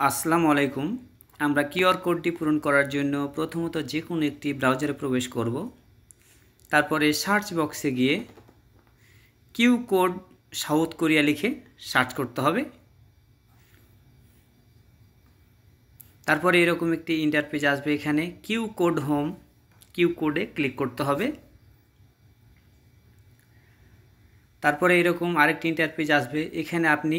আসসালামু আলাইকুম। আমরা কিউআর কোডটি পূরণ করার জন্য প্রথমত যে কোনো একটি ব্রাউজারে প্রবেশ করব। তারপরে সার্চ বক্সে গিয়ে কিউ কোড সাউথ কোরিয়া লিখে সার্চ করতে হবে। তারপরে এরকম একটি ইন্টারপেজ আসবে, এখানে কিউ কোড হোম, কিউ কোডে ক্লিক করতে হবে। তারপরে এরকম আরেকটি ইন্টারপেজ আসবে, এখানে আপনি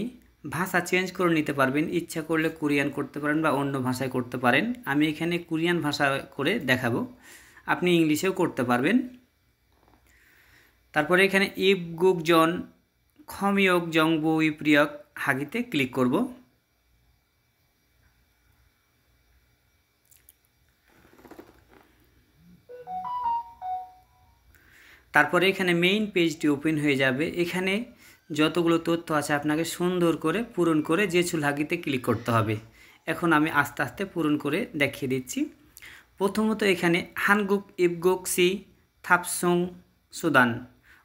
ভাষা চেঞ্জ করে নিতে পারবেন। ইচ্ছা করলে কোরিয়ান করতে পারেন বা অন্য ভাষায় করতে পারেন। আমি এখানে কোরিয়ান ভাষা করে দেখাবো, আপনি ইংলিশেও করতে পারবেন। তারপরে এখানে ইবগুক জন খমিয়ক জংবো ইপ্রিয়ক হাগিতে ক্লিক করব। তারপরে এখানে মেইন পেজটি ওপেন হয়ে যাবে। এখানে যতগুলো তথ্য আছে আপনাকে সুন্দর করে পূরণ করে জেছুল হাগিতে ক্লিক করতে হবে। এখন আমি আস্তে আস্তে পূরণ করে দেখিয়ে দিচ্ছি। প্রথমত এখানে হানগুক ইবগুক সি থাপসং সুদান,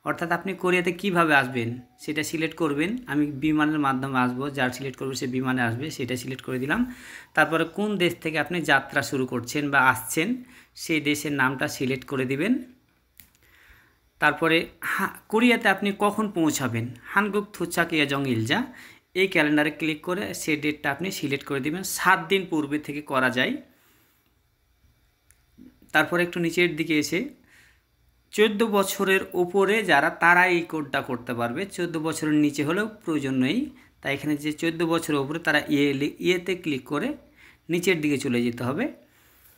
অর্থাৎ আপনি কোরিয়াতে কিভাবে আসবেন সেটা সিলেক্ট করবেন। আমি বিমানের মাধ্যমে আসবো, যার সিলেক্ট করবে সে বিমানে আসবে, সেটা সিলেক্ট করে দিলাম। তারপরে কোন দেশ থেকে আপনি যাত্রা শুরু করছেন বা আসছেন সেই দেশের নামটা সিলেক্ট করে দিবেন। তারপরে কোরিয়াতে আপনি কখন পৌঁছাবেন, হানগুক থুচাকিয়া জং ইলজা, এই ক্যালেন্ডারে ক্লিক করে সেই ডেটটা আপনি সিলেক্ট করে দিবেন। 7 দিন পূর্বে থেকে করা যায়। তারপরে একটু নিচের দিকে এসে 14 বছরের ওপরে যারা তারা এই কোডটা করতে পারবে, 14 বছরের নিচে হলেও প্রয়োজন নেই। তাই এখানে যে 14 বছরের ওপরে তারা ইয়েতে ক্লিক করে নিচের দিকে চলে যেতে হবে।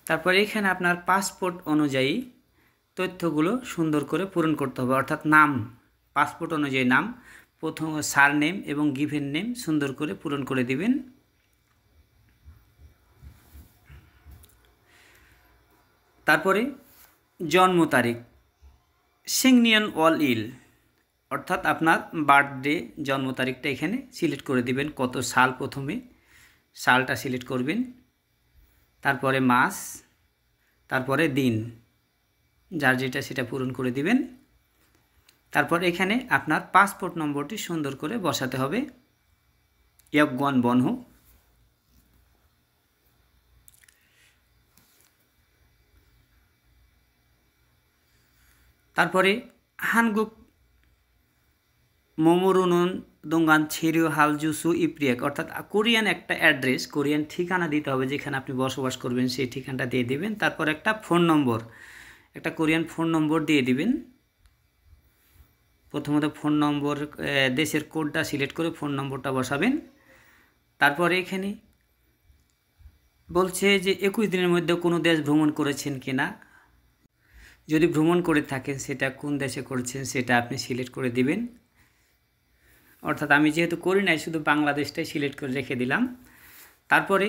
তারপরে এখানে আপনার পাসপোর্ট অনুযায়ী তথ্যগুলো সুন্দর করে পূরণ করতে হবে, অর্থাৎ নাম, পাসপোর্ট অনুযায়ী নাম, প্রথম সার নেম এবং গিভেন নেম সুন্দর করে পূরণ করে দিবেন। তারপরে জন্ম তারিখ সিংনিয়ন ওয়াল ইল, অর্থাৎ আপনার বার্থডে জন্ম তারিখটা এখানে সিলেক্ট করে দিবেন। কত সাল, প্রথমে সালটা সিলেক্ট করবেন, তারপরে মাস, তারপরে দিন, যার যেটা সেটা পূরণ করে দিবেন। তারপর এখানে আপনার পাসপোর্ট নম্বরটি সুন্দর করে বসাতে হবে, ইয়কগন বনহু। তারপরে হানগুক মোমোরুনুন দোঙ্গান ছেরিও হালজুসু ইপ্রিয়াক, অর্থাৎ কোরিয়ান একটা অ্যাড্রেস, কোরিয়ান ঠিকানা দিতে হবে, যেখানে আপনি বসবাস করবেন সেই ঠিকানাটা দিয়ে দিবেন। তারপর একটা ফোন নম্বর, একটা কোরিয়ান ফোন নম্বর দিয়ে দিবেন। প্রথমত ফোন নম্বর, দেশের কোডটা সিলেক্ট করে ফোন নম্বরটা বসাবেন। তারপরে এখানে বলছে যে 21 দিনের মধ্যে কোনো দেশ ভ্রমণ করেছেন কিনা, যদি ভ্রমণ করে থাকেন সেটা কোন দেশে করেছেন সেটা আপনি সিলেক্ট করে দিবেন। অর্থাৎ আমি যেহেতু করি নাই, শুধু বাংলাদেশটাই সিলেক্ট করে রেখে দিলাম। তারপরে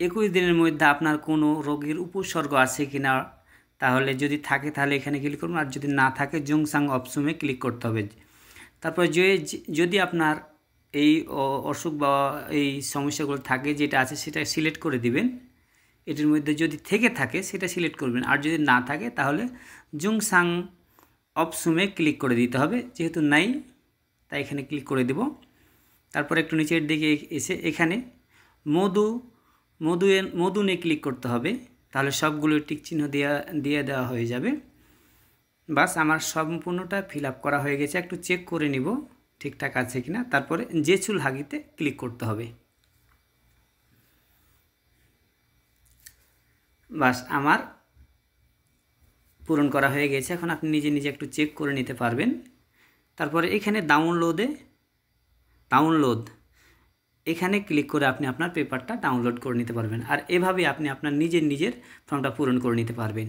21 দিনের মধ্যে আপনার কোনো রোগীর উপসর্গ আছে কিনা, তাহলে যদি থাকে তাহলে এখানে ক্লিক করুন, আর যদি না থাকে জুংসাং অপশনে ক্লিক করতে হবে। তারপরে যদি আপনার এই অসুখ বা এই সমস্যাগুলো থাকে, যেটা আছে সেটা সিলেক্ট করে দিবেন। এটির মধ্যে যদি থেকে থাকে সেটা সিলেক্ট করবেন, আর যদি না থাকে তাহলে জুংসাং অপশনে ক্লিক করে দিতে হবে। যেহেতু নাই তাই এখানে ক্লিক করে দেব। তারপর একটু নিচের দিকে এসে এখানে মধুনে ক্লিক করতে হবে, তাহলে সবগুলো টিক চিহ্ন দিয়ে দেওয়া হয়ে যাবে। বাস আমার সম্পূর্ণটা ফিল আপ করা হয়ে গেছে। একটু চেক করে নিব ঠিকঠাক আছে কিনা। তারপরে জেছুল হাগিতে ক্লিক করতে হবে। বাস আমার পূরণ করা হয়ে গেছে। এখন আপনি নিজে নিজে একটু চেক করে নিতে পারবেন। তারপরে এখানে ডাউনলোড এখানে ক্লিক করে আপনি আপনার পেপারটা ডাউনলোড করে নিতে পারবেন। আর এভাবে আপনি আপনার নিজের ফর্মটা পূরণ করে নিতে পারবেন।